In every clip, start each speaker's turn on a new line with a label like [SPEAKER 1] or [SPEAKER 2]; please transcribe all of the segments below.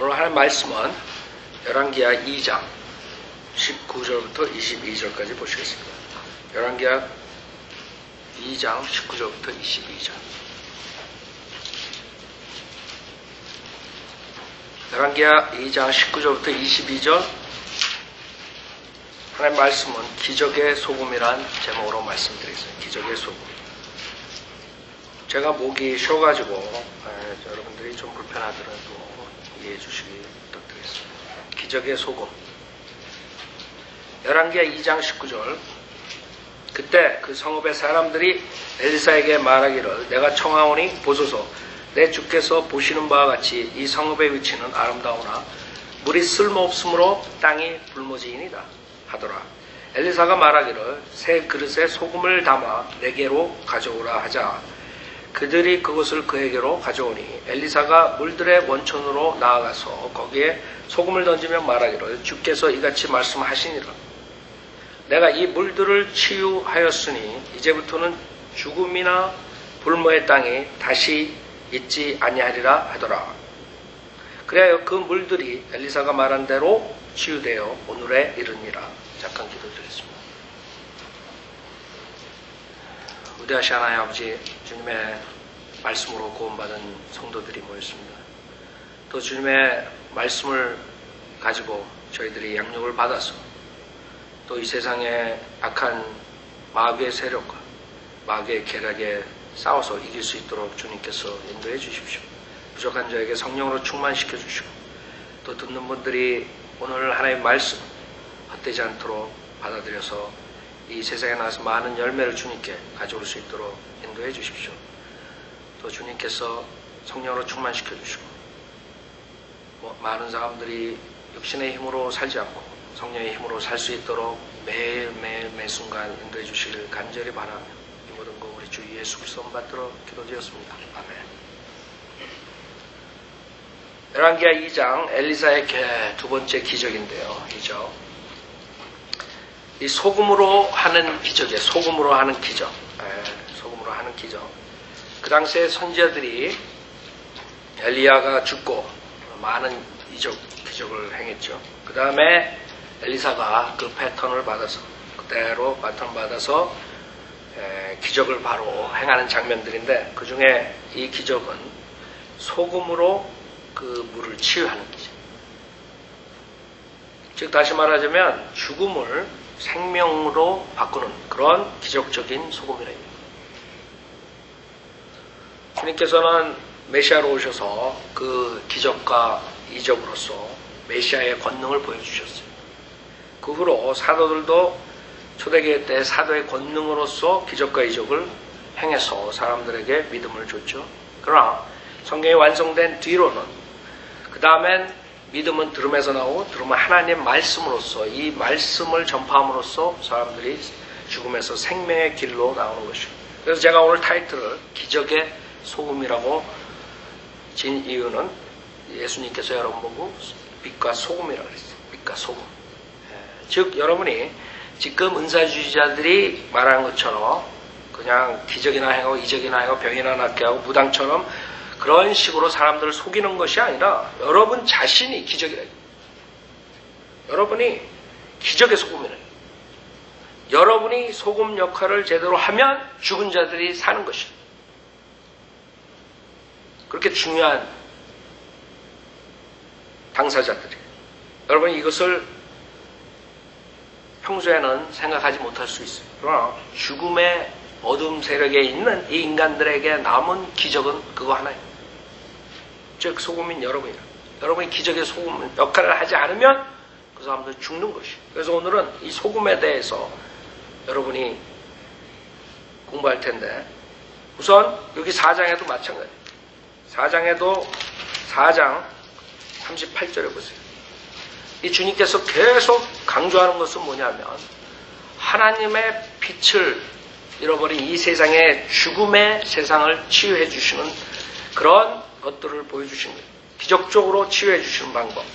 [SPEAKER 1] 오늘 하는 말씀은 열왕기하 2장 19절부터 22절까지 보시겠습니다. 열왕기하 2장 19절부터 22절. 열왕기하 2장 19절부터 22절 하나님 말씀은 기적의 소금이란 제목으로 말씀드리겠습니다. 기적의 소금. 제가 목이 쉬어가지고 여러분들이 좀 불편하더라도 이해해 주시기 부탁드리겠습니다. 기적의 소금. 열왕기하 2장 19절. 그때 그 성읍의 사람들이 엘리사에게 말하기를 내가 청하오니 보소서 내 주께서 보시는 바와 같이 이 성읍의 위치는 아름다우나 물이 쓸모없으므로 땅이 불모지이니이다 하더라. 엘리사가 말하기를 새 그릇에 소금을 담아 내게로 가져오라 하자 그들이 그것을 그에게로 가져오니 엘리사가 물들의 원천으로 나아가서 거기에 소금을 던지며 말하기를 주께서 이같이 말씀하시니라. 내가 이 물들을 치유하였으니 이제부터는 죽음이나 불모의 땅이 다시 있지 아니하리라 하더라. 그래야 그 물들이 엘리사가 말한 대로 치유되어 오늘에 이르니라. 잠깐 기도드리겠습니다. 위대하신 하나님 아버지, 주님의 말씀으로 구원받은 성도들이 모였습니다. 또 주님의 말씀을 가지고 저희들이 양육을 받아서 또 이 세상의 악한 마귀의 세력과 마귀의 계략에 싸워서 이길 수 있도록 주님께서 인도해 주십시오. 부족한 저에게 성령으로 충만시켜 주시고 또 듣는 분들이 오늘 하나님의 말씀 헛되지 않도록 받아들여서 이 세상에 나와서 많은 열매를 주님께 가져올 수 있도록 인도해 주십시오. 또 주님께서 성령으로 충만시켜 주시고 많은 사람들이 육신의 힘으로 살지 않고 성령의 힘으로 살 수 있도록 매일매일 매순간 인도해 주시길 간절히 바라며 이 모든 거 우리 주 예수 그리스도 받들어 기도드렸습니다. 아멘. 열왕기하 2장 엘리사의 두 번째 기적인데요. 이 소금으로 하는 기적이에요. 소금으로 하는 기적. 소금으로 하는 기적. 그 당시에 선지자들이 엘리야가 죽고 많은 기적을 행했죠. 그 다음에 엘리사가 그 패턴을 받아서 그대로 패턴 받아서 기적을 바로 행하는 장면들인데 그 중에 이 기적은 소금으로 그 물을 치유하는 기적. 즉 다시 말하자면 죽음을 생명으로 바꾸는 그런 기적적인 소금이래요. 주님께서는 메시아로 오셔서 그 기적과 이적으로서 메시아의 권능을 보여주셨어요. 그 후로 사도들도 초대교회 때 사도의 권능으로서 기적과 이적을 행해서 사람들에게 믿음을 줬죠. 그러나 성경이 완성된 뒤로는 그 다음엔 믿음은 들음에서 나오고 들음은 하나님의 말씀으로서 이 말씀을 전파함으로써 사람들이 죽음에서 생명의 길로 나오는 것이죠. 그래서 제가 오늘 타이틀을 기적의 소금이라고 진 이유는 예수님께서 여러분 보고 빛과 소금이라고 그랬어요. 빛과 소금. 즉 여러분이 지금 은사주의자들이 말하는 것처럼 그냥 기적이나 행하고 이적이나 행하고 병이나 낫게 하고 무당처럼 그런 식으로 사람들을 속이는 것이 아니라 여러분 자신이 기적이래요. 여러분이 기적의 소금이래요. 여러분이 소금 역할을 제대로 하면 죽은 자들이 사는 것이에요. 그렇게 중요한 당사자들이에요. 여러분이 이것을 평소에는 생각하지 못할 수 있어요. 그러나 죽음의 어둠 세력에 있는 이 인간들에게 남은 기적은 그거 하나예요. 즉 소금인 여러분이라. 여러분이 기적의 소금 역할을 하지 않으면 그 사람들 죽는 것이에요. 그래서 오늘은 이 소금에 대해서 여러분이 공부할 텐데 우선 여기 4장에도 마찬가지예요. 4장에도 4장 38절에 보세요. 이 주님께서 계속 강조하는 것은 뭐냐면 하나님의 빛을 잃어버린 이 세상의 죽음의 세상을 치유해 주시는 그런 것들을 보여주시는 거예요. 기적적으로 치유해 주시는 방법.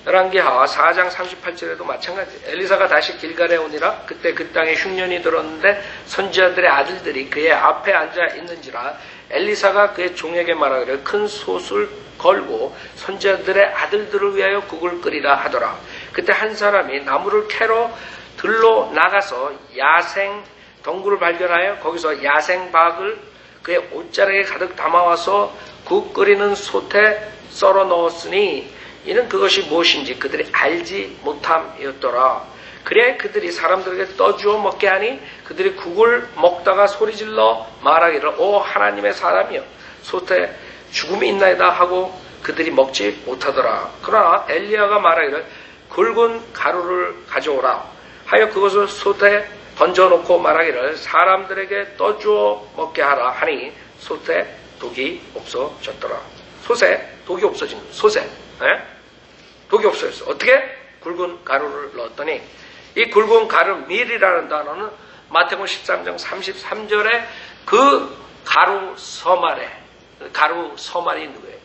[SPEAKER 1] 열왕기하 4장 38절에도 마찬가지예요. 엘리사가 다시 길갈에 오니라 그때 그 땅에 흉년이 들었는데 선지자들의 아들들이 그의 앞에 앉아 있는지라 엘리사가 그의 종에게 말하기를 큰 솥을 걸고 선자들의 아들들을 위하여 국을 끓이라 하더라. 그때 한 사람이 나무를 캐러 들로 나가서 야생 덩굴을 발견하여 거기서 야생박을 그의 옷자락에 가득 담아와서 국 끓이는 솥에 썰어 넣었으니 이는 그것이 무엇인지 그들이 알지 못함이었더라. 그래 그들이 사람들에게 떠주어 먹게 하니 그들이 국을 먹다가 소리질러 말하기를 오 하나님의 사람이여 솥에 죽음이 있나이다 하고 그들이 먹지 못하더라. 그러나 엘리야가 말하기를 굵은 가루를 가져오라 하여 그것을 솥에 던져놓고 말하기를 사람들에게 떠주어 먹게 하라 하니 솥에 독이 없어졌더라. 솥에 독이 없어진 거예요. 솥에 독이 없어졌어. 어떻게? 굵은 가루를 넣었더니 이 굵은 가루 밀이라는 단어는 마태복음 13장 33절에 그 가루 서말에 가루 서말이 누구예요?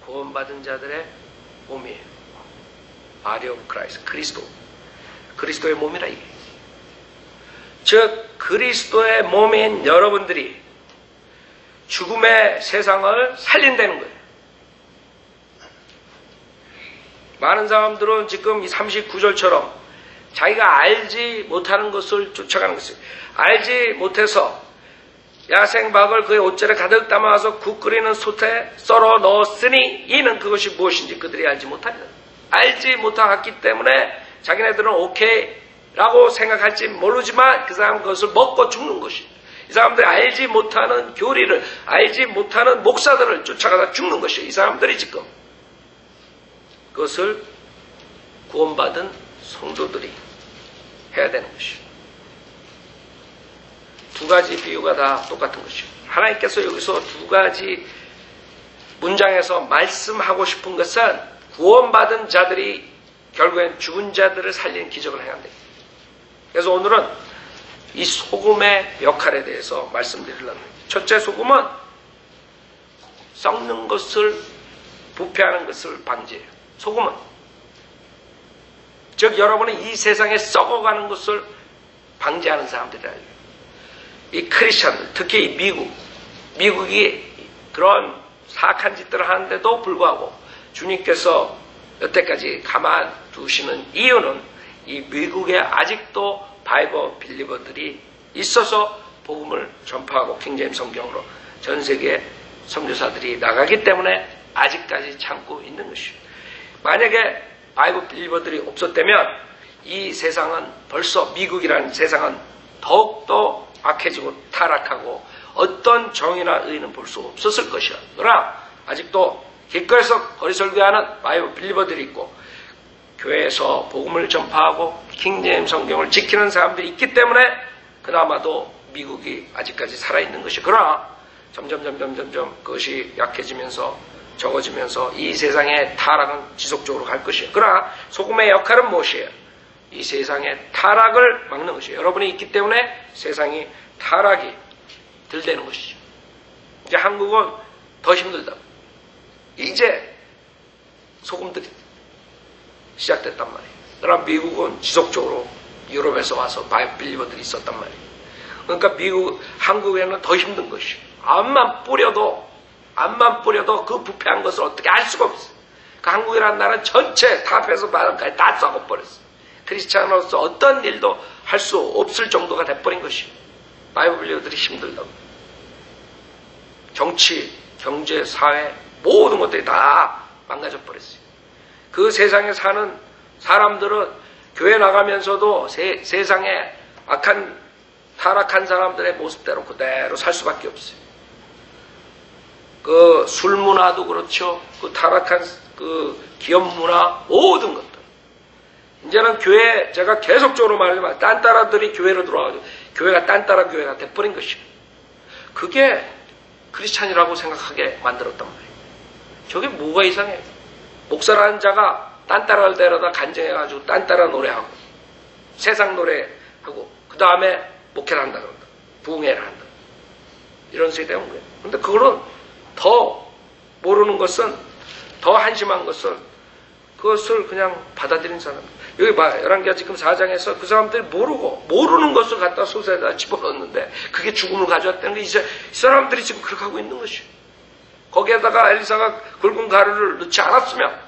[SPEAKER 1] 구원받은 자들의 몸이에요. Body of Christ. 그리스도의 몸이라 이게. 즉 그리스도의 몸인 여러분들이 죽음의 세상을 살린다는 거예요. 많은 사람들은 지금 이 39절처럼 자기가 알지 못하는 것을 쫓아가는 것이에요. 알지 못해서 야생박을 그의 옷자락에 가득 담아와서 국 끓이는 솥에 썰어 넣었으니 이는 그것이 무엇인지 그들이 알지 못합니다. 알지 못하기 때문에 자기네들은 오케이라고 생각할지 모르지만 그 사람은 그것을 먹고 죽는 것입니다. 이 사람들이 알지 못하는 교리를 알지 못하는 목사들을 쫓아가다 죽는 것이에요. 이 사람들이 지금 그것을 구원받은 성도들이 해야 되는 것이에요. 두 가지 비유가 다 똑같은 것이에요. 하나님께서 여기서 두 가지 문장에서 말씀하고 싶은 것은 구원받은 자들이 결국엔 죽은 자들을 살리는 기적을 행한다. 그래서 오늘은 이 소금의 역할에 대해서 말씀드리려고 합니다. 첫째, 소금은 썩는 것을 부패하는 것을 방지해요. 소금은 즉 여러분은 이 세상에 썩어가는 것을 방지하는 사람들이라. 이 크리스천들, 특히 미국이 그런 사악한 짓들을 하는데도 불구하고 주님께서 여태까지 가만두시는 이유는 이 미국에 아직도 바이블 빌리버들이 있어서 복음을 전파하고 킹제임스 성경으로 전 세계 선교사들이 나가기 때문에 아직까지 참고 있는 것입니다. 만약에 바이블 빌리버들이 없었다면 이 세상은 벌써 미국이라는 세상은 더욱더 악해지고 타락하고 어떤 정의나 의의는 볼 수 없었을 것이야. 그러나 아직도 길거리에서 거리설교하는 바이블 빌리버들이 있고 교회에서 복음을 전파하고 킹제임스 성경을 지키는 사람들이 있기 때문에 그나마도 미국이 아직까지 살아있는 것이. 그러나 점점 그것이 약해지면서 적어지면서 이 세상의 타락은 지속적으로 갈 것이에요. 그러나 소금의 역할은 무엇이에요? 이 세상의 타락을 막는 것이에요. 여러분이 있기 때문에 세상이 타락이 덜 되는 것이죠. 이제 한국은 더 힘들다. 이제 소금들이 시작됐단 말이에요. 그러나 미국은 지속적으로 유럽에서 와서 바이블 빌리버들이 있었단 말이에요. 그러니까 한국에는 더 힘든 것이에요. 암만 뿌려도 그 부패한 것을 어떻게 알 수가 없어요. 그 한국이라는 나라는 전체 탑에서 마음까지 다 썩어버렸어요. 크리스찬으로서 어떤 일도 할 수 없을 정도가 돼버린 것이에요. 바이블 빌리버들이 힘들다고. 정치, 경제, 사회 모든 것들이 다 망가져버렸어요. 그 세상에 사는 사람들은 교회 나가면서도 세상에 타락한 사람들의 모습대로 그대로 살 수밖에 없어요. 그 술 문화도 그렇죠. 그 타락한 그 기업 문화 모든 것들. 이제는 교회 제가 계속적으로 말하지만 딴따라들이 교회로 들어와가지고 교회가 딴따라 교회가 돼버린 것이에요. 그게 크리스찬이라고 생각하게 만들었단 말이에요. 저게 뭐가 이상해요? 목사라는 자가 딴따라를 데려다 간증해가지고 딴따라 노래하고 세상 노래하고 그 다음에 목회를 한다 그런다. 부흥회를 한다. 이런 세대가 온 거예요. 그런데 그거는 더 모르는 것은 더 한심한 것은 그것을 그냥 받아들인 사람. 여기 봐. 열왕기하 지금 4장에서 그 사람들이 모르는 것을 갖다 솥에다 집어넣었는데 그게 죽음을 가져왔다는 게 이 사람들이 지금 그렇게 하고 있는 것이에요. 거기에다가 엘리사가 굵은 가루를 넣지 않았으면,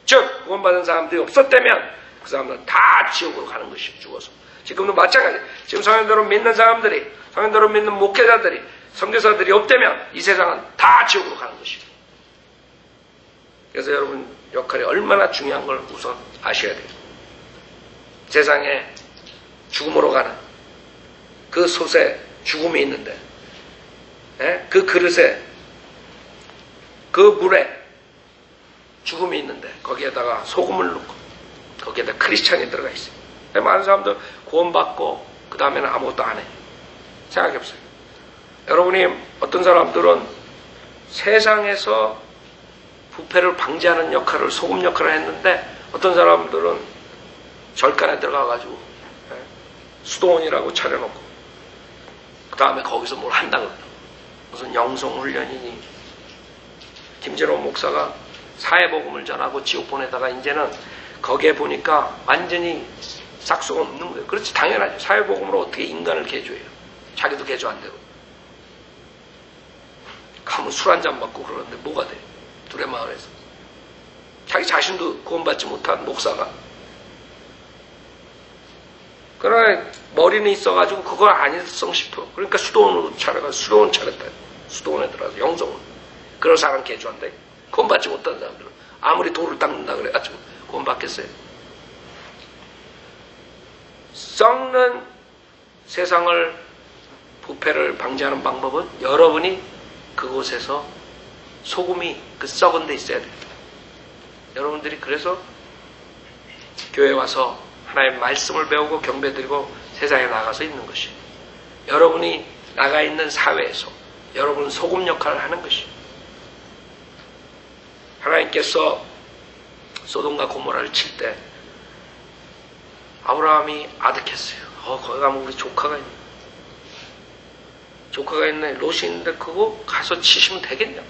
[SPEAKER 1] 즉 구원받은 사람들이 없었다면 그 사람들은 다 지옥으로 가는 것이 죽어서. 지금도 마찬가지. 지금 성현대로 믿는 사람들이, 성현대로 믿는 목회자들이, 선교사들이 없다면 이 세상은 다 지옥으로 가는 것입니다. 그래서 여러분 역할이 얼마나 중요한 걸 우선 아셔야 돼요. 세상에 죽음으로 가는 그 솥에 죽음이 있는데, 그 그릇에, 그 물에 죽음이 있는데 거기에다가 소금을 넣고 거기에다 크리스찬이 들어가 있어요. 많은 사람들 구원받고 그 다음에는 아무것도 안 해. 생각해 보세요. 여러분이 어떤 사람들은 세상에서 부패를 방지하는 역할을, 소금 역할을 했는데, 어떤 사람들은 절간에 들어가가지고 수도원이라고 차려놓고 그 다음에 거기서 뭘 한다고 그래요. 무슨 영성훈련이니. 김진호 목사가 사회복음을 전하고 지옥 보내다가 이제는 거기에 보니까 완전히 싹수가 없는 거예요. 그렇지, 당연하죠. 사회복음으로 어떻게 인간을 개조해요. 자기도 개조 안 되고. 가면 술 한잔 먹고 그러는데 뭐가 돼? 둘의 마을에서. 자기 자신도 구원받지 못한 목사가. 그러나 머리는 있어가지고 그걸 아니성 싶어. 그러니까 수도원으로 차려가지고 수도원 차렸다. 수도원에 들어가서 영성을. 그런 사람 개조한다. 구원받지 못한 사람들은 아무리 돌을 닦는다 그래가지고 구원받겠어요. 썩는 세상을, 부패를 방지하는 방법은 여러분이 그곳에서 소금이 그 썩은 데 있어야 돼요. 여러분들이 그래서 교회 와서 하나님의 말씀을 배우고 경배드리고 세상에 나가서 있는 것이, 여러분이 나가 있는 사회에서 여러분은 소금 역할을 하는 것이. 하나님께서 소돔과 고모라를 칠 때 아브라함이 아득했어요. 거기 가면 우리 조카가 있네. 조카가 있네. 롯이 있는데 그거 가서 치시면 되겠냐?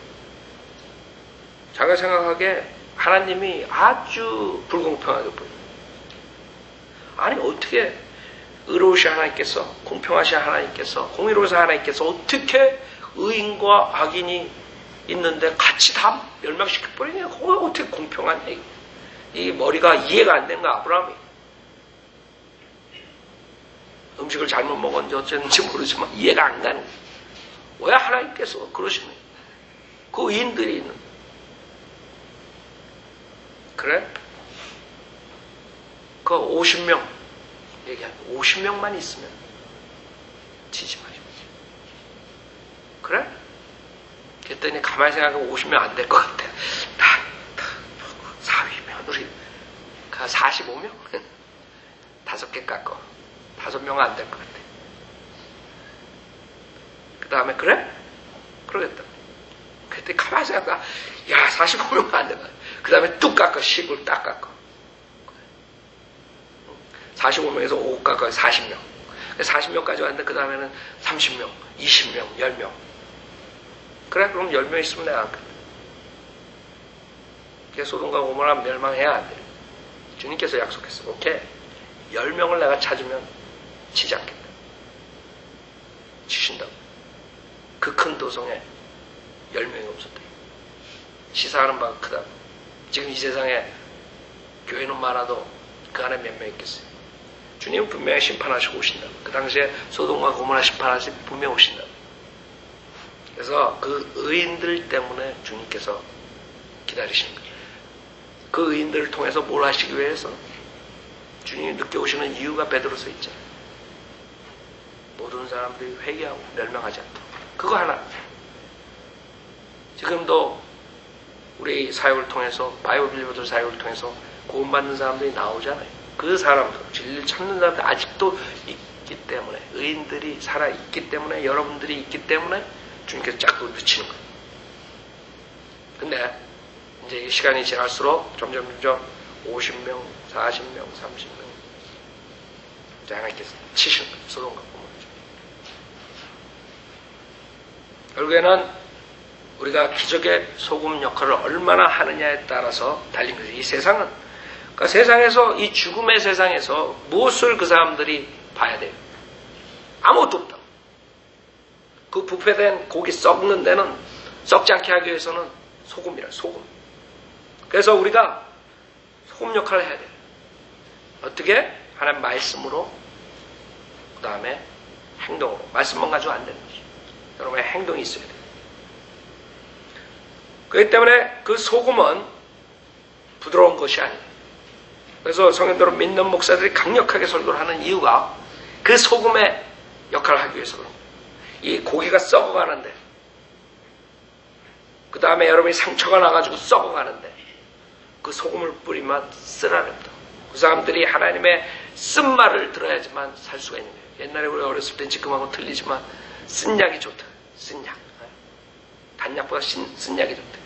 [SPEAKER 1] 자기가 생각하기에 하나님이 아주 불공평하게 보여요. 아니 어떻게 의로우신 하나님께서, 공평하신 하나님께서, 공의로우신 하나님께서 어떻게 의인과 악인이 있는데 같이 다 멸망시켜버리냐? 그거 어떻게 공평하냐? 이 머리가 이해가 안 되는 거야, 아브라함이. 음식을 잘못 먹었는지 어쨌는지 모르지만 이해가 안 가는 거야. 왜 하나님께서 그러시는 거야? 그 의인들이 있는. 그래? 그 50명 얘기하면 50명만 있으면 치지 마시고. 그래? 그랬더니 가만히 생각하면 50명 안 될 것 같아. 4위면 우리 45명? 5개 깎어. 5명은 안 될 것 같아. 그 다음에 그래? 그러겠다. 그랬더니 가만히 생각하면 야 45명은 안 될 것 같아. 그 다음에 뚝 깎아. 10을 딱 깎아. 45명에서 5 깎아. 40명. 40명까지 왔는데 그 다음에는 30명, 20명, 10명. 그래? 그럼 10명 있으면 내가 안 돼. 그래서 소돔과 고모라 멸망해야 안 돼. 주님께서 약속했어. 오케이. 10명을 내가 찾으면 치지 않겠다. 치신다고. 그 큰 도성에 10명이 없었대. 시사하는 바가 크다. 지금 이 세상에 교회는 많아도 그 안에 몇 명 있겠어요. 주님은 분명히 심판하시고 오신다고. 그 당시에 소돔과 고모라 심판하시 분명히 오신다고. 그래서 그 의인들 때문에 주님께서 기다리시는 거예요. 그 의인들을 통해서 뭘 하시기 위해서 주님이 늦게 오시는 이유가 베드로서에 있잖아요. 모든 사람들이 회개하고 멸망하지 않도록. 그거 하나. 지금도 우리 사역을 통해서, 바이블 빌리버들 사역을 통해서 구원받는 사람들이 나오잖아요. 그 사람들, 진리를 찾는 사람들 아직도 있기 때문에, 의인들이 살아있기 때문에, 여러분들이 있기 때문에 주님께서 자꾸 늦추는 거예요. 근데 이제 시간이 지날수록 점점 50명, 40명, 30명 이제 하나님께서 치시는 거예요. 소돔과 고모라. 결국에는 우리가 기적의 소금 역할을 얼마나 하느냐에 따라서 달린 거죠. 이 세상은. 그러니까 세상에서, 이 죽음의 세상에서 무엇을 그 사람들이 봐야 돼요? 아무것도 없다. 그 부패된 고기 썩는 데는 썩지 않게 하기 위해서는 소금이라, 소금. 그래서 우리가 소금 역할을 해야 돼요. 어떻게? 하나님 말씀으로, 그 다음에 행동으로. 말씀만 가지고 안 되는 거죠. 여러분의 행동이 있어야 돼요. 그렇기 때문에 그 소금은 부드러운 것이 아니에요. 그래서 성현들을 믿는 목사들이 강력하게 설교를 하는 이유가 그 소금의 역할을 하기 위해서 그런 거예요. 이 고기가 썩어가는데, 그 다음에 여러분이 상처가 나가지고 썩어가는데 그 소금을 뿌리면 쓰라립니다. 그 사람들이 하나님의 쓴말을 들어야지만 살 수가 있는 거예요. 옛날에 우리 어렸을 땐 지금하고 틀리지만 쓴약이 좋다. 쓴약. 단약보다 쓴약이 좋다.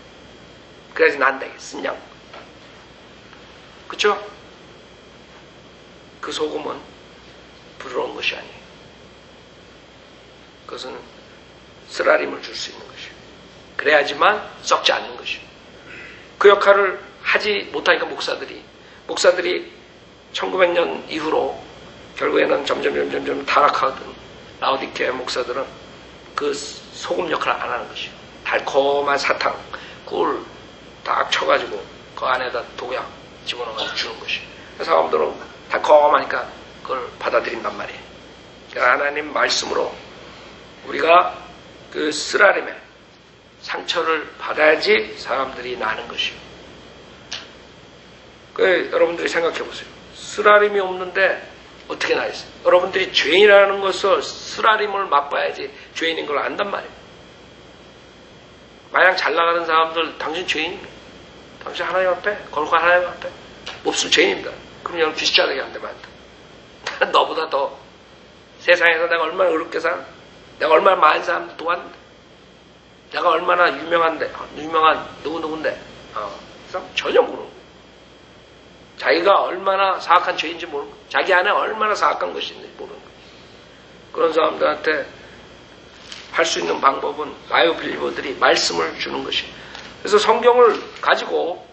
[SPEAKER 1] 그래야지 난다. 쓴약. 그쵸? 그 소금은 부드러운 것이 아니에요. 그것은 쓰라림을 줄 수 있는 것이에요. 그래야지만 썩지 않는 것이에요. 그 역할을 하지 못하니까 목사들이 1900년 이후로 결국에는 점점 타락하던 라오디케아 목사들은 그 소금 역할을 안 하는 것이에요. 달콤한 사탕, 꿀 딱 쳐가지고 그 안에다 독약 집어넣어서 주는 것이에요. 그래서 사람들은 달콤하니까 그걸 받아들인단 말이에요. 그러니까 하나님 말씀으로 우리가 그 쓰라림에 상처를 받아야지 사람들이 나는 것이에요. 여러분들이 생각해 보세요. 쓰라림이 없는데 어떻게 나 있어요? 여러분들이 죄인이라는 것을 쓰라림을 맛봐야지 죄인인 걸 안단 말이에요. 마냥 잘 나가는 사람들 당신 죄인입니다. 당신 하나님 앞에 거룩한 하나님 앞에 몹쓸 죄인입니다. 그럼 여러분 귀신자되게 안 되면 안 돼. 너보다 더 세상에서 내가 얼마나 어렵게 살아? 내가 얼마나 많은 사람들 도왔는데? 내가 얼마나 유명한 누구누군데? 전혀 모르는 거예요. 자기가 얼마나 사악한 죄인지 모르는 거예요. 자기 안에 얼마나 사악한 것이 있는지 모르는 거예요. 그런 사람들한테 할 수 있는 방법은 바이오빌리버들이 말씀을 주는 것이에요. 그래서 성경을 가지고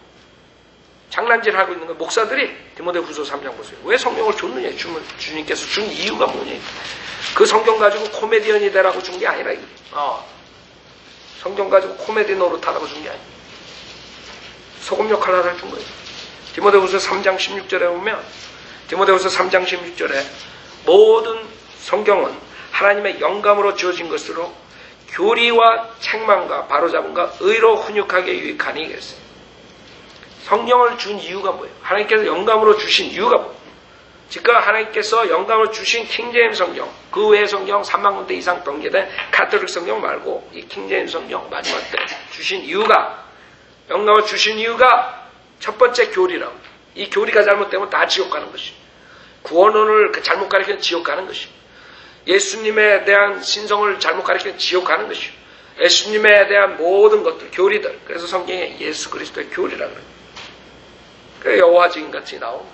[SPEAKER 1] 장난질하고 있는 거 목사들이 디모데후서 3장 보세요. 왜 성경을 줬느냐? 주님께서 준 이유가 뭐냐? 그 성경 가지고 코미디언이 되라고 준 게 아니라 성경 가지고 코미디 노릇하라고 준 게 아니에요. 소금 역할을 하라고 준 거예요. 디모데후서 3장 16절에 보면 디모데후서 3장 16절에 모든 성경은 하나님의 영감으로 주어진 것으로 교리와 책망과 바로잡음과 의로 훈육하게 유익하니 그랬어요. 성경을 준 이유가 뭐예요? 하나님께서 영감으로 주신 이유가 뭐예요? 지금 하나님께서 영감으로 주신 킹제임스 성경, 그 외의 성경 3만 군데 이상 번개된 카톨릭 성경 말고 이 킹제임스 성경 마지막 때 주신 이유가, 영감을 주신 이유가 첫 번째 교리라고. 이 교리가 잘못되면 다 지옥 가는 것이. 구원론을 잘못 가르치면 지옥 가는 것이. 예수님에 대한 신성을 잘못 가르치면 지옥 가는 것이. 예수님에 대한 모든 것들, 교리들. 그래서 성경에 예수 그리스도의 교리라고 그래요. 그래 여호와 증인같이 나오고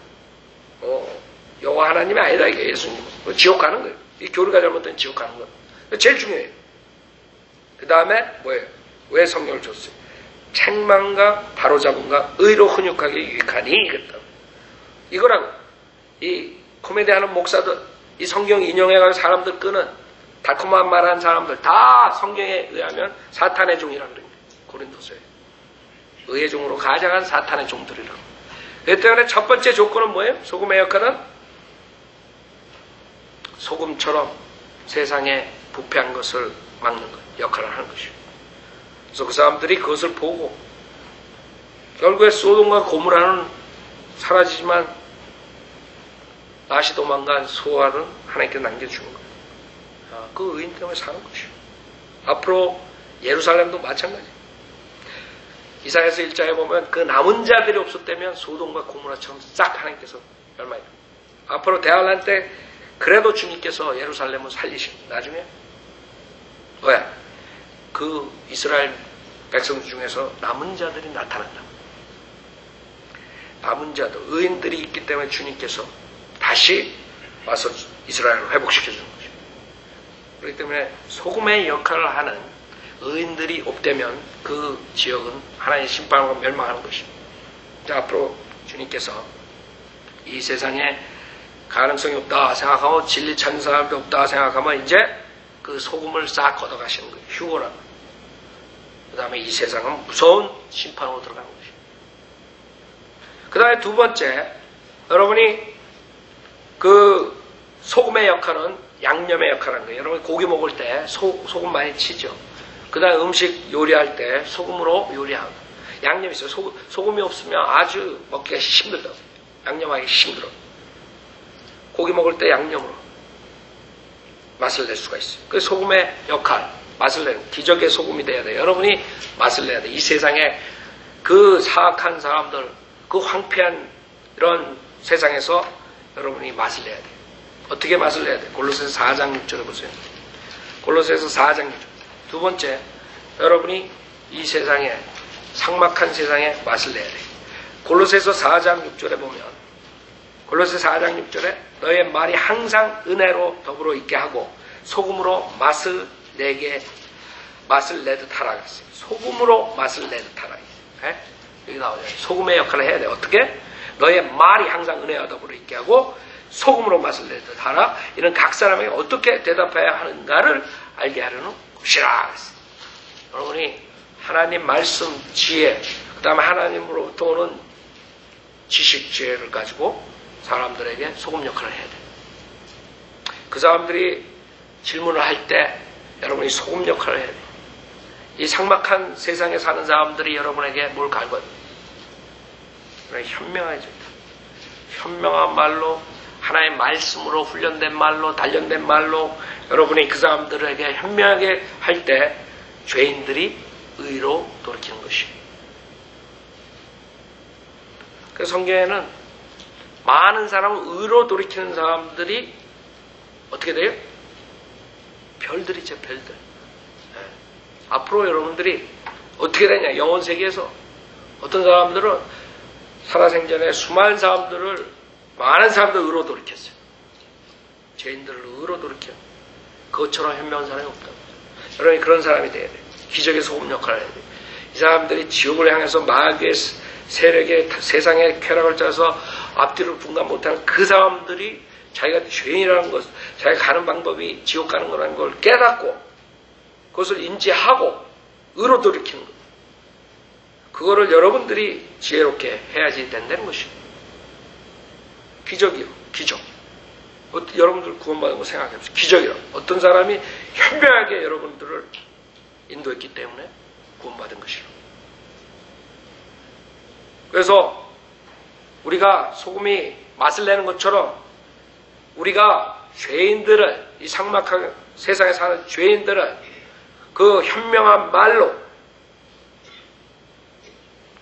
[SPEAKER 1] 여호와 하나님이 아니다 이게 예수님. 지옥 가는 거예요. 이 교리가 잘못되면 지옥 가는 거예요. 제일 중요해요. 그 다음에 뭐예요? 왜 성경을 줬어요? 책망과 바로잡음과 의로 훈육하게 유익하니 그랬다고. 이거라고. 이 코미디 하는 목사들, 이 성경 인용해가지고 사람들 끄는 달콤한 말하는 사람들 다 성경에 의하면 사탄의 종이라고 그럽니다. 고린도서에. 의의 종으로 가장한 사탄의 종들이라고. 그렇기 때문에 첫 번째 조건은 뭐예요? 소금의 역할은 소금처럼 세상에 부패한 것을 막는 것, 역할을 하는 것이에요. 그래서 그 사람들이 그것을 보고 결국에 소돔과 고모라는 사라지지만 다시 도망간 소알은 하나님께 남겨주는 거예요. 그 의인 때문에 사는 것이에요. 앞으로 예루살렘도 마찬가지예요. 이사야서 1장에 보면 그 남은 자들이 없었다면 소돔과 고모라처럼 싹 하나님께서 멸망해요. 앞으로 대환란 때 그래도 주님께서 예루살렘을 살리십니다. 나중에 왜? 그 이스라엘 백성 중에서 남은 자들이 나타난다. 남은 자들, 의인들이 있기 때문에 주님께서 다시 와서 이스라엘을 회복시켜주는 거죠. 그렇기 때문에 소금의 역할을 하는 의인들이 없다면 그 지역은 하나님의 심판으로 멸망하는 것입니다. 앞으로 주님께서 이 세상에 가능성이 없다 생각하고 진리 찾는 사람도 없다 생각하면 이제 그 소금을 싹 걷어가시는 거예요. 휴거라고. 다음에 이 세상은 무서운 심판으로 들어가는 것이에요. 그 다음에 두 번째, 여러분이 그 소금의 역할은 양념의 역할을 하는 거예요. 여러분 고기 먹을 때 소금 많이 치죠. 그 다음에 음식 요리할 때 소금으로 요리하고, 양념이 있어요. 소금이 없으면 아주 먹기가 힘들다. 양념하기 힘들어. 고기 먹을 때 양념으로 맛을 낼 수가 있어요. 그 소금의 역할, 맛을 내는 기적의 소금이 돼야 돼요. 여러분이 맛을 내야 돼요. 이 세상에 그 사악한 사람들, 그 황폐한 이런 세상에서 여러분이 맛을 내야 돼요. 어떻게 맛을 내야 돼요? 골로새서 4장 6절에 보세요. 골로새서 4장 6절. 두 번째, 여러분이 이 세상에, 삭막한 세상에 맛을 내야 돼요. 골로새서 4장 6절에 보면, 골로새서 4장 6절에 너의 말이 항상 은혜로 더불어 있게 하고 소금으로 맛을 내듯 하라 그랬어요. 소금으로 맛을 내듯 하라. 네? 여기 나오죠. 소금의 역할을 해야 돼요. 어떻게? 너의 말이 항상 은혜와 더불어 있게 하고 소금으로 맛을 내듯 하라. 이는 각 사람에게 어떻게 대답해야 하는가를 알게 하려는 것이라 그랬어요. 여러분이 하나님 말씀, 지혜, 그 다음에 하나님으로부터 오는 지식, 지혜를 가지고 사람들에게 소금 역할을 해야 돼요. 그 사람들이 질문을 할 때 여러분이 소금 역할을 해야 돼요. 이 삭막한 세상에 사는 사람들이 여러분에게 뭘 갈거든요. 현명해져야 돼요. 현명한 말로, 하나의 말씀으로 훈련된 말로, 단련된 말로 여러분이 그 사람들에게 현명하게 할 때 죄인들이 의로 돌이키는 것이에요. 그래서 성경에는 많은 사람을 의로 돌이키는 사람들이 어떻게 돼요? 별들이죠, 별들. 네. 앞으로 여러분들이 어떻게 되냐, 영혼 세계에서 어떤 사람들은 살아생전에 수많은 사람들을, 많은 사람들 의로 돌이켰어요. 죄인들을 의로 돌이켜. 그것처럼 현명한 사람이 없다. 여러분이 그런 사람이 돼야 돼요. 기적의 소금 역할을 해야 돼요. 이 사람들이 지옥을 향해서 마귀의 세력의 세상의 쾌락을 짜서 앞뒤로 분간 못하는 그 사람들이 자기가 죄인이라는 것, 자기가 가는 방법이 지옥 가는 거라는 걸 깨닫고 그것을 인지하고 의로 돌이키는 것. 그거를 여러분들이 지혜롭게 해야지 된다는 것이에요. 기적이요. 기적. 여러분들 구원받은 거 생각해보세요. 기적이요. 어떤 사람이 현명하게 여러분들을 인도했기 때문에 구원받은 것이요. 그래서 우리가 소금이 맛을 내는 것처럼 우리가 죄인들을, 이 삭막한 세상에 사는 죄인들을 그 현명한 말로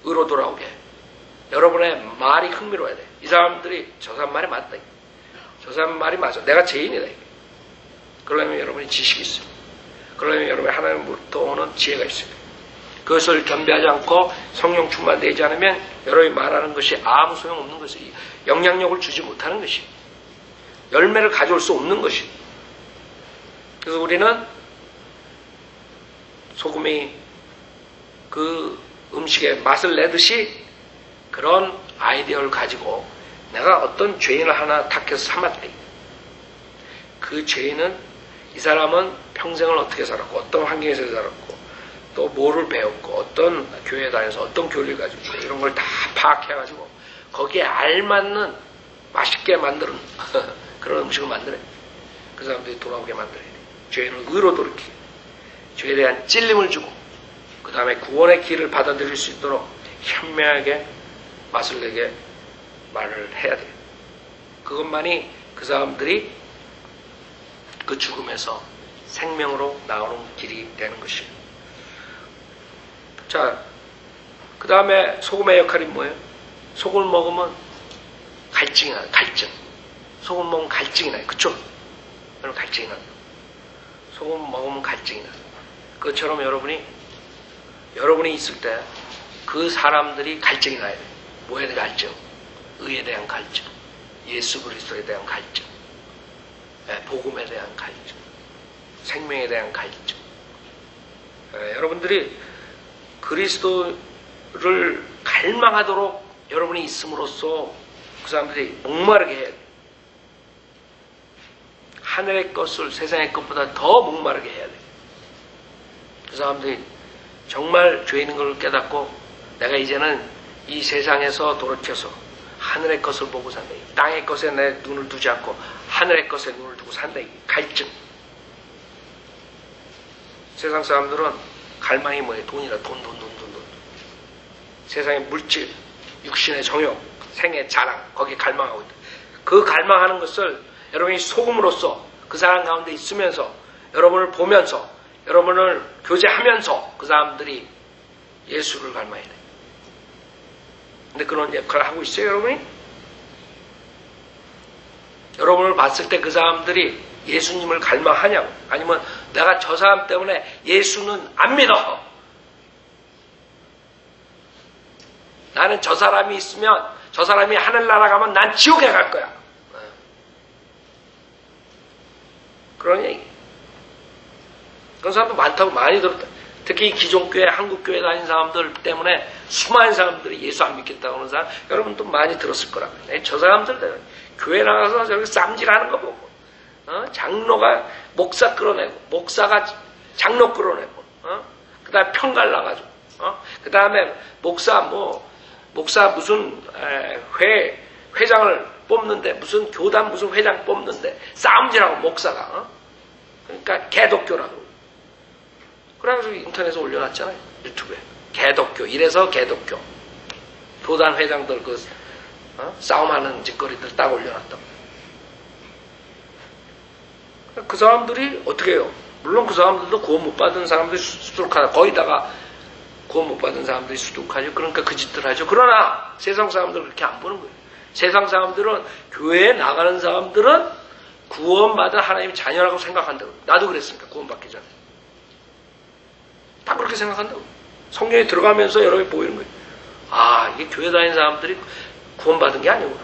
[SPEAKER 1] 의로 돌아오게. 여러분의 말이 흥미로워야 돼. 이 사람들이 저 사람 말이 맞다. 저 사람 말이 맞아. 내가 죄인이다. 그러려면 여러분이 지식이 있어요. 그러려면 여러분이 하나님으로부터 오는 지혜가 있어요. 그것을 겸비하지 않고 성령 충만되지 않으면 여러분이 말하는 것이 아무 소용없는 것이에요. 영향력을 주지 못하는 것이에요. 열매를 가져올 수 없는 것이에요. 그래서 우리는 소금이 그 음식에 맛을 내듯이 그런 아이디어를 가지고 내가 어떤 죄인을 하나 탁해서 삼았대. 그 죄인은, 이 사람은 평생을 어떻게 살았고 어떤 환경에서 살았고 또 뭐를 배웠고 어떤 교회에 다녀서 어떤 교리를 가지고 이런 걸 다 파악해가지고 거기에 알맞는 맛있게 만드는 그런 음식을 만들어야 돼. 그 사람들이 돌아오게 만들어야 돼. 죄인을 의로 돌이키게. 죄에 대한 찔림을 주고 그 다음에 구원의 길을 받아들일 수 있도록 현명하게 맛을 내게 말을 해야 돼요. 그것만이 그 사람들이 그 죽음에서 생명으로 나오는 길이 되는 것이에요. 자, 그 다음에 소금의 역할이 뭐예요? 소금을 먹으면 갈증이 나요. 갈증. 소금 먹으면 갈증이 나요. 그쵸? 여러분 갈증이 나요. 소금 먹으면 갈증이 나요. 그것처럼 여러분이 있을 때 그 사람들이 갈증이 나야 돼요. 뭐에 대한 갈증? 의에 대한 갈증. 예수 그리스도에 대한 갈증. 복음에 대한 갈증. 생명에 대한 갈증. 여러분들이 그리스도를 갈망하도록 여러분이 있음으로써 그 사람들이 목마르게 해야 돼요. 하늘의 것을 세상의 것보다 더 목마르게 해야 돼요. 그 사람들이 정말 죄인인 걸 깨닫고 내가 이제는 이 세상에서 돌이켜서 하늘의 것을 보고 산다. 땅의 것에 내 눈을 두지 않고 하늘의 것에 눈을 두고 산다. 갈증. 세상 사람들은 갈망이 뭐예요? 돈이라 돈. 세상의 물질, 육신의 정욕, 생의 자랑, 거기에 갈망하고 있다. 그 갈망하는 것을 여러분이 소금으로써 그 사람 가운데 있으면서 여러분을 보면서 여러분을 교제하면서 그 사람들이 예수를 갈망해야 돼. 근데 그런 역할을 하고 있어요, 여러분이? 여러분을 봤을 때 그 사람들이 예수님을 갈망하냐고. 아니면 내가 저 사람 때문에 예수는 안 믿어. 나는 저 사람이 있으면 저 사람이 하늘나라 가면 난 지옥에 갈 거야. 그런 얘기. 그런 사람도 많다고 많이 들었다. 특히 기존교회, 한국교회 다닌 사람들 때문에 수많은 사람들이 예수 안 믿겠다고 하는 사람, 여러분도 많이 들었을 거라고. 저 사람들 교회 나가서 저렇게 쌈질하는 거 보고, 장로가 목사 끌어내고, 목사가 장로 끌어내고, 그 다음에 평갈라가지고, 그 다음에 목사 무슨 회장을 뽑는데, 무슨 교단 무슨 회장 뽑는데 싸움질하고 목사가, 그러니까 개독교라고. 그래가지고 인터넷에 올려놨잖아요. 유튜브에. 개독교. 이래서 개독교. 교단 회장들 싸움하는 짓거리들 딱 올려놨다고. 그 사람들이 어떻게 해요? 물론 그 사람들도 구원 못 받은 사람들이 수두룩하다. 거기다가 구원 못 받은 사람들이 수두룩하죠. 그러니까 그 짓들 하죠. 그러나 세상 사람들은 그렇게 안 보는 거예요. 세상 사람들은, 교회에 나가는 사람들은 구원받은 하나님의 자녀라고 생각한다고. 나도 그랬으니까, 구원받기 전에. 다 그렇게 생각한다고. 성경에 들어가면서 여러분이 보이는 거예요. 아, 이게 교회 다니는 사람들이 구원받은 게 아니구나.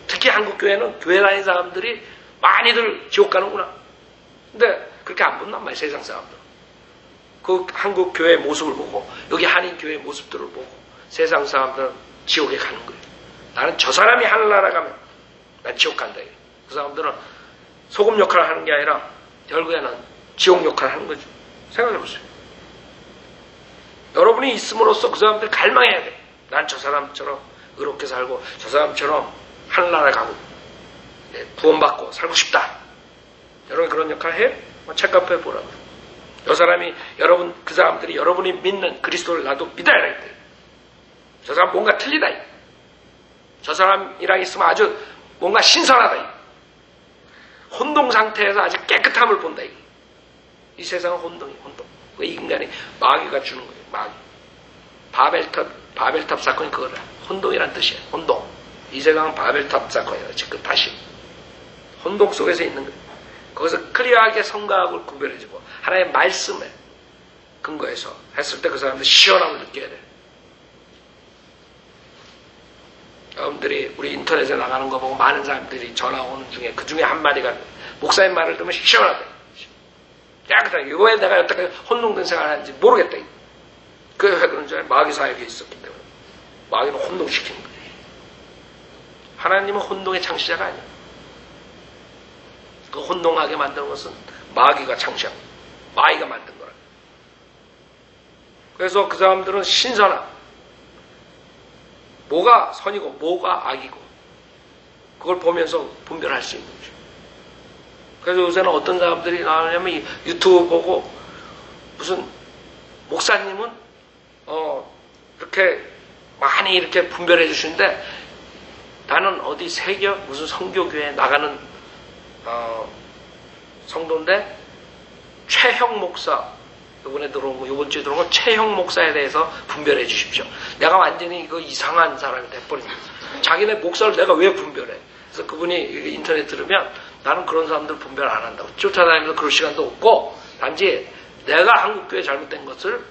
[SPEAKER 1] 특히 한국교회는 교회 다니는 사람들이 많이들 지옥 가는구나. 근데 그렇게 안 본단 말이에요, 세상 사람들. 그 한국교회의 모습을 보고, 여기 한인교회의 모습들을 보고, 세상 사람들은 지옥에 가는 거예요. 나는 저 사람이 하늘나라 가면 난 지옥 간다. 그 사람들은 소금 역할을 하는 게 아니라 결국에는 지옥 역할을 하는 거죠. 생각해보세요. 여러분이 있음으로써 그 사람들 갈망해야 돼. 난 저 사람처럼 의롭게 살고 저 사람처럼 하늘나라 가고 구원받고 살고 싶다. 여러분이 그런 역할을 해요? 책값해 보라고. 저 사람이 그 사람들이 여러분이 믿는 그리스도를 나도 믿어야 돼. 저 사람 뭔가 틀리다. 저 사람이랑 있으면 아주 뭔가 신선하다. 혼동 상태에서 아주 깨끗함을 본다. 이 세상은 혼동. 이 인간이 마귀가 주는 거예요. 마귀. 바벨탑 사건이 그거라. 혼동이란 뜻이에요. 혼동. 이 세상은 바벨탑 사건이에요. 지금 다시. 혼동 속에서 있는 거예요. 거기서 클리어하게 성과학을 구별해주고 하나의 말씀에 근거해서 했을 때 그 사람들 시원함을 느껴야 돼요. 여러분들이 우리 인터넷에 나가는 거 보고 많은 사람들이 전화 오는 중에 그 중에 한마디가 목사님 말을 들으면 시원하다. 깨끗하게. 왜 내가 여태까지 혼동된 생활을 하는지 모르겠다. 그게 왜 그런 줄 알아요? 마귀 사역에 있었기 때문에. 마귀는 혼동시키는 거예요. 하나님은 혼동의 창시자가 아니에요. 그 혼동하게 만드는 것은 마귀가 창시한 거예요. 마귀가 만든 거라. 그래서 그 사람들은 신선함. 뭐가 선이고 뭐가 악이고 그걸 보면서 분별할 수 있는 거죠. 그래서 요새는 어떤 사람들이 나오냐면 유튜브 보고 무슨 목사님은 이렇게 많이 이렇게 분별해 주시는데 나는 어디 세계 무슨 성교교회에 나가는 성도인데 최형 목사 이번에 들어온 거, 이번 주에 들어온 거 최형 목사에 대해서 분별해 주십시오. 내가 완전히 이거 이상한 사람이 돼버린 거예요. 자기네 목사를 내가 왜 분별해? 그래서 그분이 인터넷 들으면 나는 그런 사람들 분별 안 한다고. 쫓아다니면서 그럴 시간도 없고 단지 내가 한국교회 잘못된 것을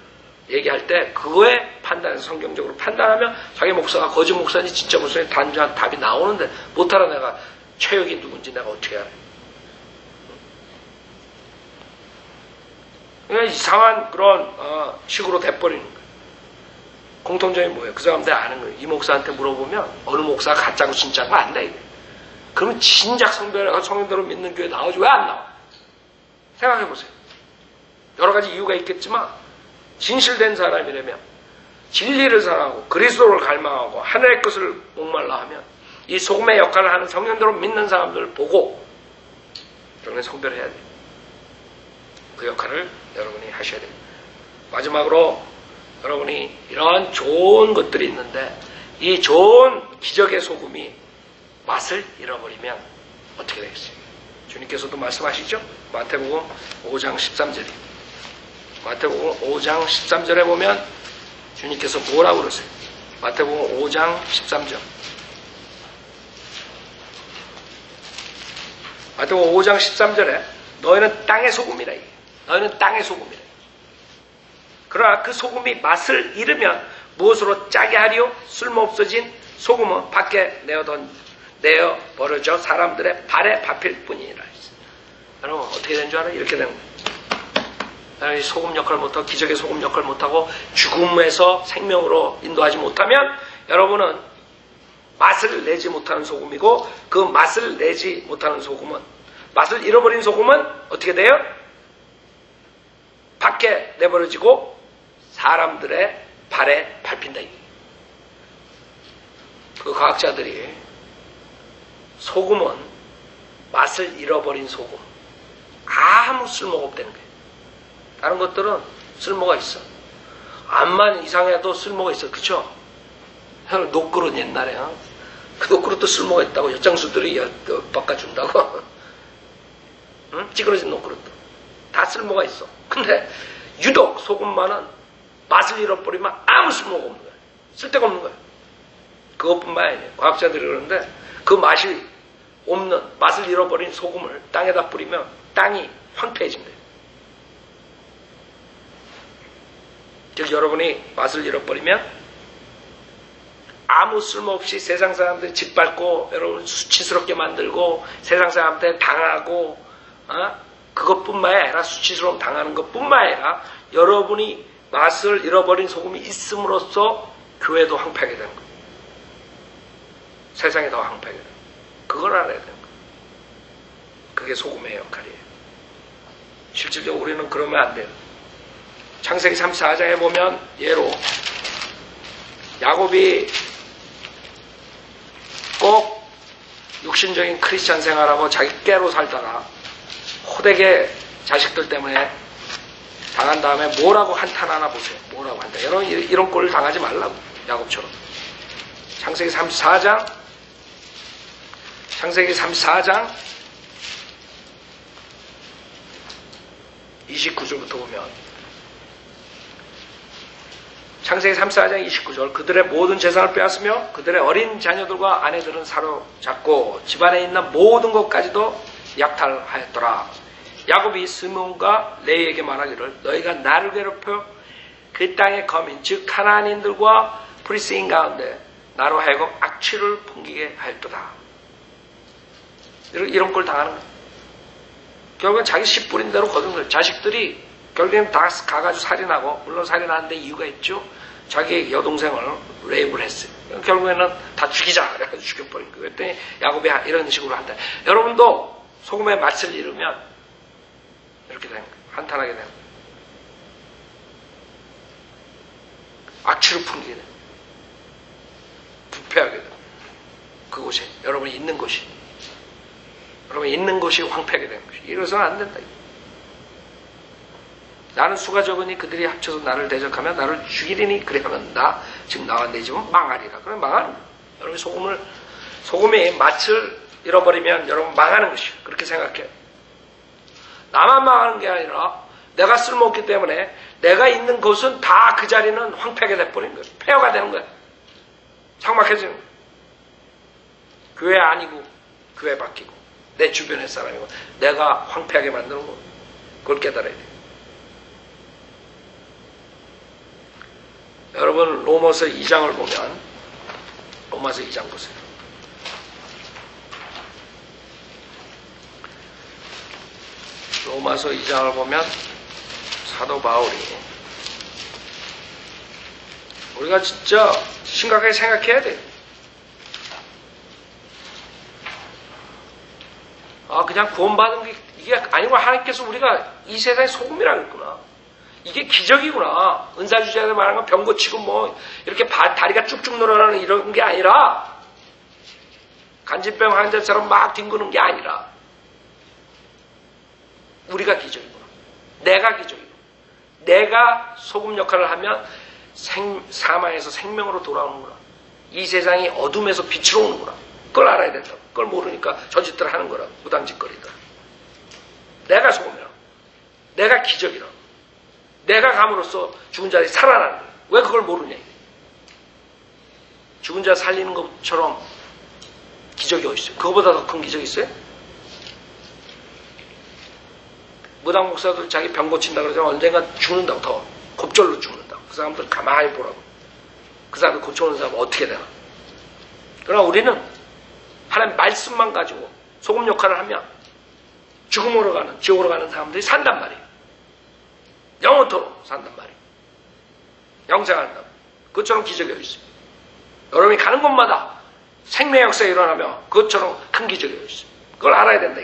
[SPEAKER 1] 얘기할 때 그거에 판단해서 성경적으로 판단하면 자기 목사가 거짓 목사인지 진짜 목사인지 단순한 답이 나오는데 못하라 내가 최역이 누군지 내가 어떻게 알아요? 그냥 이상한 그런 식으로 돼버리는 거예요. 공통점이 뭐예요? 그 사람들 아는 거예요. 이 목사한테 물어보면 어느 목사가 가짜고 진짜가 안 돼. 그러면 진작 성경대로 믿는 교회 나오지 왜 안 나와? 생각해보세요. 여러 가지 이유가 있겠지만 진실된 사람이라면 진리를 사랑하고 그리스도를 갈망하고 하늘의 것을 목말라 하면 이 소금의 역할을 하는 성령대로 믿는 사람들을 보고 여러분이 성별해야 돼요. 그 역할을 여러분이 하셔야 돼요. 마지막으로 여러분이 이런 좋은 것들이 있는데 이 좋은 기적의 소금이 맛을 잃어버리면 어떻게 되겠어요? 주님께서도 말씀하시죠? 마태복음 5장 13절이. 마태복음 5장 13절에 보면 주님께서 뭐라고 그러세요? 마태복음 5장 13절. 마태복음 5장 13절에 너희는 땅의 소금이라. 너희는 땅의 소금이라. 그러나 그 소금이 맛을 잃으면 무엇으로 짜게 하리요? 쓸모없어진 소금은 밖에 내어 버려져 사람들의 발에 밟힐 뿐이니라. 여러분 어떻게 된 줄 알아요? 이렇게 되는 거예요. 소금 역할을 못하고 기적의 소금 역할을 못하고 죽음에서 생명으로 인도하지 못하면 여러분은 맛을 내지 못하는 소금이고 그 맛을 내지 못하는 소금은 맛을 잃어버린 소금은 어떻게 돼요? 밖에 내버려지고 사람들의 발에 밟힌다. 그 과학자들이 소금은 맛을 잃어버린 소금 아무 쓸모가 없다는 거예요. 다른 것들은 쓸모가 있어. 암만 이상해도 쓸모가 있어. 그쵸? 녹그릇 옛날에 그 녹그릇도 쓸모가 있다고 엿장수들이 바꿔준다고. 응? 찌그러진 녹그릇도 다 쓸모가 있어. 근데 유독 소금만은 맛을 잃어버리면 아무 쓸모가 없는 거야. 쓸데가 없는 거야. 그것뿐만 아니에요. 과학자들이 그러는데 그 맛이 없는 맛을 잃어버린 소금을 땅에다 뿌리면 땅이 황폐해진대요. 즉 여러분이 맛을 잃어버리면 아무 쓸모없이 세상 사람들 짓밟고 여러분 수치스럽게 만들고 세상 사람한테 당하고 그것뿐만 아니라 수치스러움 당하는 것뿐만 아니라 여러분이 맛을 잃어버린 소금이 있음으로써 교회도 황폐하게 되는 거예요. 세상이 더 황폐하게 되는 거예요. 그걸 알아야 되는 거예요. 그게 소금의 역할이에요. 실질적으로 우리는 그러면 안 돼요. 창세기 34장에 보면 예로 야곱이 꼭 육신적인 크리스찬 생활하고 자기 깨로 살다가 호되게 자식들 때문에 당한 다음에 뭐라고 한탄하나 보세요. 뭐라고 한탄. 여러분 이런 꼴을 당하지 말라고. 야곱처럼. 창세기 34장 29절부터 보면 창세기 34장 29절 그들의 모든 재산을 빼앗으며 그들의 어린 자녀들과 아내들은 사로잡고 집안에 있는 모든 것까지도 약탈하였더라. 야곱이 스므온과 레위에게 말하기를 너희가 나를 괴롭혀 그 땅의 거민 즉 가나안인들과 브리스인 가운데 나로 하여금 악취를 풍기게 하였도다. 이런 걸 당하는 거예요. 결국은 자기 씨 뿌린 대로 거둔 거예요. 자식들이 결국엔 다 가가지고 살인하고 물론 살인하는데 이유가 있죠. 자기 여동생을 레이브를 했어요. 결국에는 다 죽이자 그래가지고 죽여버린 거예요. 그랬더니 야곱이 이런 식으로 한다. 여러분도 소금의 맛을 잃으면 이렇게 되는 거예요. 한탄하게 되는 거예요. 악취를 풍기게 돼요. 부패하게 돼요. 그곳에 여러분이 있는 곳이 여러분이 있는 곳이 황폐하게 되는 것이 이래서는 안 된다. 나는 수가 적으니 그들이 합쳐서 나를 대적하며 나를 죽이리니 그래하면 나 즉 나와 내 집은 망하리라. 그럼 망하는 거예요. 여러분 소금이 맛을 잃어버리면 여러분 망하는 것이에요. 그렇게 생각해요. 나만 망하는 게 아니라 내가 쓸모없기 때문에 내가 있는 곳은 다 그 자리는 황폐하게 돼버리는 거예요. 폐허가 되는 거예요. 삭막해지는 거예요. 교회 아니고 교회 바뀌고 내 주변의 사람이고 내가 황폐하게 만드는 거예요. 그걸 깨달아야 돼요. 여러분 로마서 2장을 보면 로마서 2장 보세요. 로마서 2장을 보면 사도 바울이 우리가 진짜 심각하게 생각해야 돼요. 그냥 구원받은 게 이게 아니고 하나님께서 우리가 이 세상의 소금이라 그랬구나. 이게 기적이구나. 은사주자들 말하는 건 병 고치고 뭐 이렇게 다리가 쭉쭉 늘어나는 이런 게 아니라 간질병 환자처럼 막 뒹구는 게 아니라 우리가 기적이구나. 내가 기적이구나. 내가 소금 역할을 하면 사망에서 생명으로 돌아오는구나. 이 세상이 어둠에서 빛으로 오는구나. 그걸 알아야 된다고. 그걸 모르니까 저 짓들을 하는 거라고. 무당짓거리다. 내가 소금이라고. 내가 기적이라고. 내가 감으로써 죽은 자들이 살아나는 거야. 왜 그걸 모르냐. 죽은 자 살리는 것처럼 기적이 어디 있어요? 그거보다 더 큰 기적이 있어요? 무당 목사들 자기 병 고친다 그러잖아. 언젠가 죽는다고. 더 곱절로 죽는다고. 그 사람들 가만히 보라고. 그 사람들 고쳐오는 사람은 어떻게 되나. 그러나 우리는 하나님 말씀만 가지고 소금 역할을 하면 죽음으로 가는, 지옥으로 가는 사람들이 산단 말이에요. 영원토록 산단 말이에요. 영생한다. 그것처럼 기적이 어디 있어요? 여러분이 가는 곳마다 생명의 역사가 일어나며 그것처럼 큰 기적이 어디 있어요? 그걸 알아야 된다.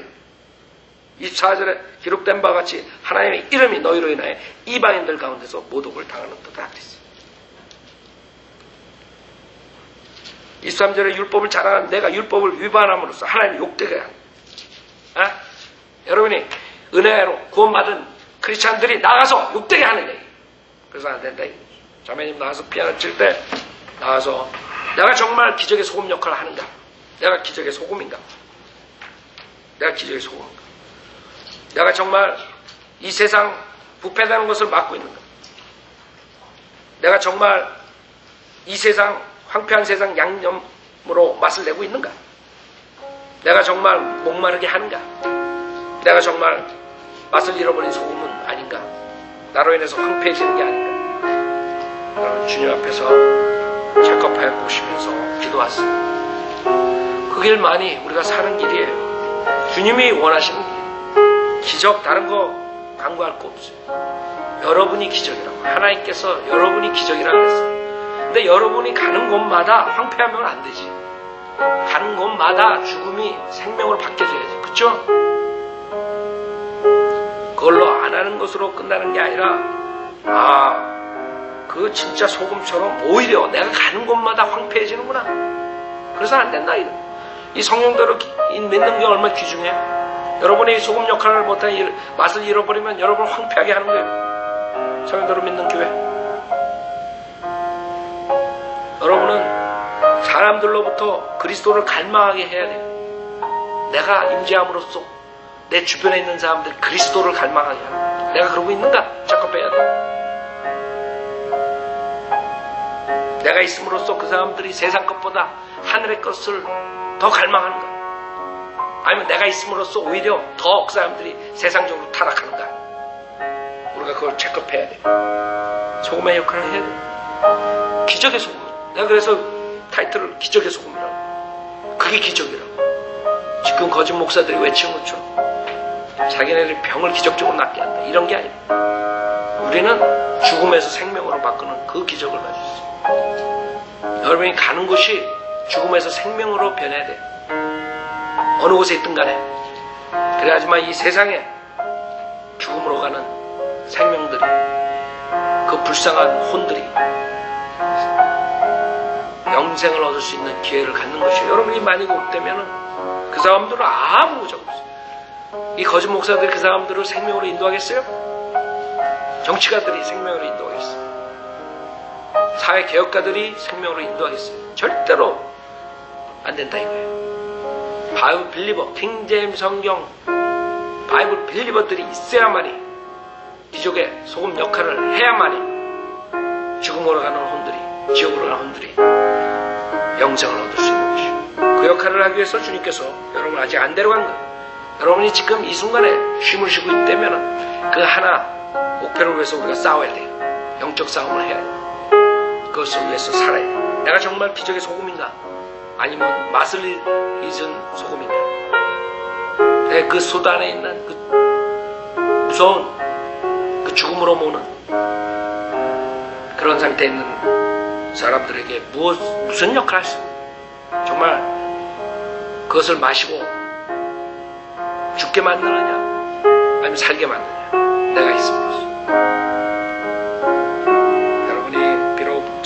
[SPEAKER 1] 24절에 기록된 바와 같이 하나님의 이름이 너희로 인하여 이방인들 가운데서 모독을 당하는 듯다 그랬어요. 23절에 율법을 자랑하는 내가 율법을 위반함으로써 하나님을 욕되게 한다. 여러분이 은혜로 구원받은 크리스찬들이 나가서 욕되게 하는 얘기. 그래서 안 된다. 자매님 나가서 피아노 칠 때 나가서 내가 정말 기적의 소금 역할을 하는가? 내가 기적의 소금인가? 내가 기적의 소금인가? 내가 정말 이 세상 부패되는 것을 막고 있는가? 내가 정말 이 세상 황폐한 세상 양념으로 맛을 내고 있는가? 내가 정말 목마르게 하는가? 내가 정말 맛을 잃어버린 소금은 아닌가? 나로 인해서 황폐해지는 게 아닌가? 여러분 주님 앞에서 절겁하여 보시면서 기도하세요. 그 길만이 우리가 사는 길이에요. 주님이 원하시는 길. 기적 다른 거 강구할 거 없어요. 여러분이 기적이라고. 하나님께서 여러분이 기적이라고 그랬어요. 근데 여러분이 가는 곳마다 황폐하면 안 되지. 가는 곳마다 죽음이 생명으로 바뀌어져야지. 그쵸? 그걸로 안 하는 것으로 끝나는 게 아니라 그 진짜 소금처럼 오히려 내가 가는 곳마다 황폐해지는구나. 그래서 안 된다. 이 성령대로 믿는 게 얼마나 귀중해. 여러분이 소금 역할을 못한 맛을 잃어버리면 여러분을 황폐하게 하는 거예요. 성령대로 믿는 교회. 여러분은 사람들로부터 그리스도를 갈망하게 해야 돼요. 내가 임재함으로써 내 주변에 있는 사람들 그리스도를 갈망하게 하는 거예요. 내가 그러고 있는가? 자꾸 빼야 돼. 내가 있음으로써 그 사람들이 세상 것보다 하늘의 것을 더 갈망하는가? 아니면 내가 있음으로써 오히려 더 그 사람들이 세상적으로 타락하는가? 우리가 그걸 체크해야 돼. 소금의 역할을 해야 돼. 기적의 소금. 내가 그래서 타이틀을 기적의 소금이라고. 그게 기적이라고. 지금 거짓 목사들이 외치는 것처럼 자기네들이 병을 기적적으로 낫게 한다. 이런 게 아니야. 우리는 죽음에서 생명으로 바꾸는 그 기적을 가지고 있어요. 여러분이 가는 곳이 죽음에서 생명으로 변해야 돼. 어느 곳에 있든 간에. 그래야지만 이 세상에 죽음으로 가는 생명들이, 그 불쌍한 혼들이 영생을 얻을 수 있는 기회를 갖는 것이에요. 여러분이 만약 없다면 그 사람들은 아무 무적 없어요. 이 거짓 목사들이 그 사람들을 생명으로 인도하겠어요? 정치가들이 생명으로 인도하겠어요? 사회 개혁가들이 생명으로 인도하겠어요? 절대로 안 된다 이거예요. 바이블 빌리버, 킹제임 성경 바이블 빌리버들이 있어야만이 기적의 소금 역할을 해야만이 죽음으로 가는 혼들이, 지옥으로 가는 혼들이 영생을 얻을 수 있는 것이죠. 그 역할을 하기 위해서 주님께서 여러분 아직 안 데려간 거예요. 여러분이 지금 이 순간에 쉼을 쉬고 있다면 그 하나 목표를 위해서 우리가 싸워야 돼요. 영적 싸움을 해야 돼요. 그것을 위해서 살아야 돼요. 내가 정말 기적의 소금인가? 아니면 맛을 잊은 소금인가? 내가 그 솥 안에 있는 그 무서운 그 죽음으로 모는 그런 상태에 있는 사람들에게 무슨 역할을 할 수 있는 정말 그것을 마시고 죽게 만드느냐 아니면 살게 만드느냐 내가 있습니다.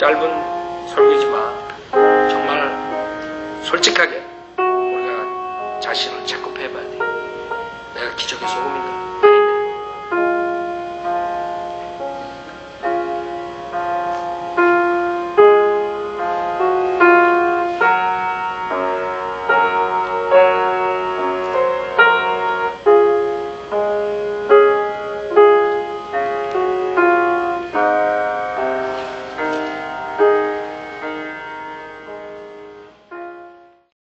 [SPEAKER 1] 짧은 설교지만 정말 솔직하게 우리가 자신을 체크해봐야 돼. 내가 기적의 소금인가?